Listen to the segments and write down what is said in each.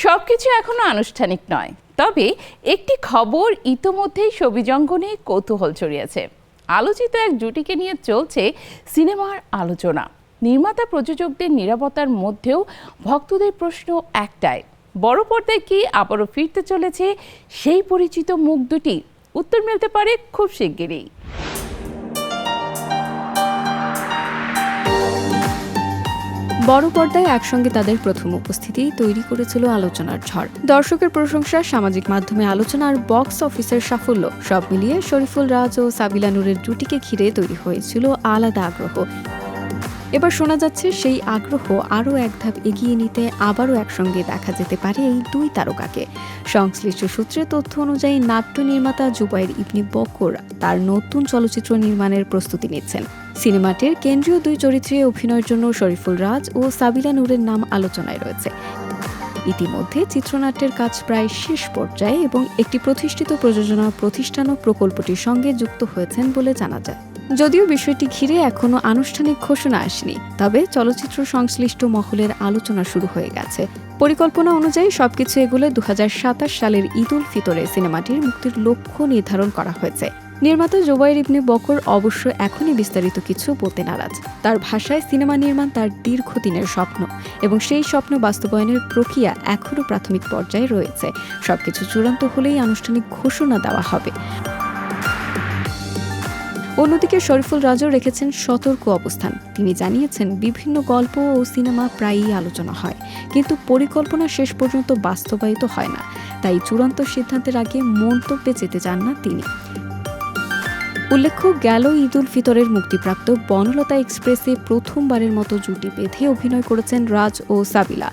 সবকিছু এখনো আনুষ্ঠানিক নয়, তবে একটি খবর ইতোমধ্যেই ছবিজঙ্গনে কৌতূহল ছড়িয়েছে। আলোচিত এক জুটিকে নিয়ে চলছে সিনেমার আলোচনা। নির্মাতা প্রযোজকদের নিরাপত্তার মধ্যেও ভক্তদের প্রশ্ন একটাই, বড় পর্দায় কি আবারও ফিরতে চলেছে সেই পরিচিত মুখ দুটি? উত্তর মিলতে পারে খুব শিগগিরই। বড় পর্দায় একসঙ্গে তাদের প্রথম উপস্থিতি তৈরি করেছিল আলোচনার ঝড়। দর্শকের প্রশংসা, সামাজিক মাধ্যমে আলোচনা আর বক্স অফিসের সাফল্য সব মিলিয়ে শরীফুল রাজ ও সাবিলা নূরের জুটিকে ঘিরে তৈরি হয়েছিল আলাদা আগ্রহ। এবার শোনা যাচ্ছে সেই আগ্রহ আরও এক ধাপ এগিয়ে নিতে আবারও একসঙ্গে দেখা যেতে পারে এই দুই তারকাকে। সংশ্লিষ্ট সূত্রে তথ্য অনুযায়ী নাট্য নির্মাতা জুবায়ের ইবনে বকর তার নতুন চলচ্চিত্র নির্মাণের প্রস্তুতি নিচ্ছেন। সিনেমাটির কেন্দ্রীয় দুই চরিত্রে অভিনয়ের জন্য শরীফুল রাজ ও সাবিলা নূরের নাম আলোচনায় রয়েছে। ইতিমধ্যে চিত্রনাট্যের কাজ প্রায় শেষ পর্যায়ে এবং একটি প্রতিষ্ঠিত প্রযোজনা প্রতিষ্ঠানও প্রকল্পটির সঙ্গে যুক্ত হয়েছেন বলে জানা যায়। যদিও বিষয়টি ঘিরে এখনো আনুষ্ঠানিক ঘোষণা আসেনি, তবে চলচ্চিত্র সংশ্লিষ্ট মহলের আলোচনা শুরু হয়ে গেছে। পরিকল্পনা অনুযায়ী সবকিছু এগুলো 2027 সালের ঈদ উল ফিতরে সিনেমাটির মুক্তির লক্ষ্য নির্ধারণ করা হয়েছে। নির্মাতা জুবায়ের ইবনে বকর অবশ্য এখনই বিস্তারিত কিছু বলতে নারাজ। তার ভাষায় সিনেমা নির্মাণ তার দীর্ঘদিনের স্বপ্ন এবং সেই স্বপ্ন বাস্তবায়নের প্রক্রিয়া এখনও প্রাথমিক পর্যায়ে রয়েছে। সবকিছু চূড়ান্ত হলেই আনুষ্ঠানিক ঘোষণা দেওয়া হবে। অন্যদিকে শরীফুল রাজও রেখেছেন সতর্ক অবস্থান। তিনি জানিয়েছেন, বিভিন্ন গল্প ও সিনেমা প্রায়ই আলোচনা হয়, কিন্তু পরিকল্পনা শেষ পর্যন্ত বাস্তবায়িত হয় না। তাই চূড়ান্ত সিদ্ধান্তের আগে মন্তব্যে যেতে চান না তিনি। উল্লেখ্য, গেল ঈদ উল ফিতরের মুক্তিপ্রাপ্ত বনলতা এক্সপ্রেসে প্রথমবারের মতো জুটি বেঁধে অভিনয় করেছেন রাজ ও সাবিলা।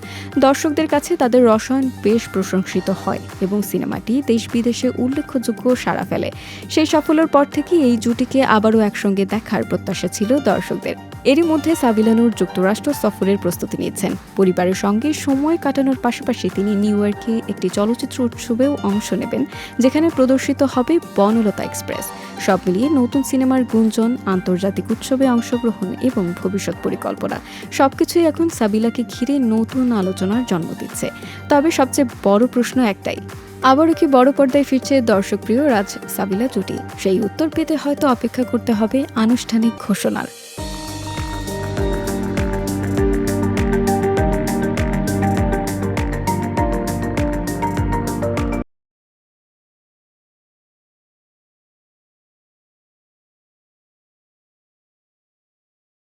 দর্শকদের কাছে তাদের রসায়ন বেশ প্রশংসিত হয় এবং সিনেমাটি দেশ বিদেশে উল্লেখযোগ্য সাড়া ফেলে। সেই সাফল্যের পর থেকেই এই জুটিকে আবারও একসঙ্গে দেখার প্রত্যাশা ছিল দর্শকদের। এরই মধ্যে সাবিলা নূর যুক্তরাষ্ট্র সফরের প্রস্তুতি নিচ্ছেন। পরিবারের সঙ্গে সময় কাটানোর পাশাপাশি তিনি নিউ ইয়র্কে একটি চলচ্চিত্র উৎসবেও অংশ নেবেন, যেখানে প্রদর্শিত হবে বনলতা এক্সপ্রেস। সব মিলিয়ে নতুন সিনেমার গুঞ্জন, আন্তর্জাতিক উৎসবে অংশগ্রহণ এবং ভবিষ্যৎ পরিকল্পনা সবকিছুই এখন সাবিলাকে ঘিরে নতুন আলোচনার জন্ম দিচ্ছে। তবে সবচেয়ে বড় প্রশ্ন একটাই, আবারও কি বড় পর্দায় ফিরছে দর্শকপ্রিয় রাজ সাবিলা জুটি? সেই উত্তর পেতে হয়তো অপেক্ষা করতে হবে আনুষ্ঠানিক ঘোষণার।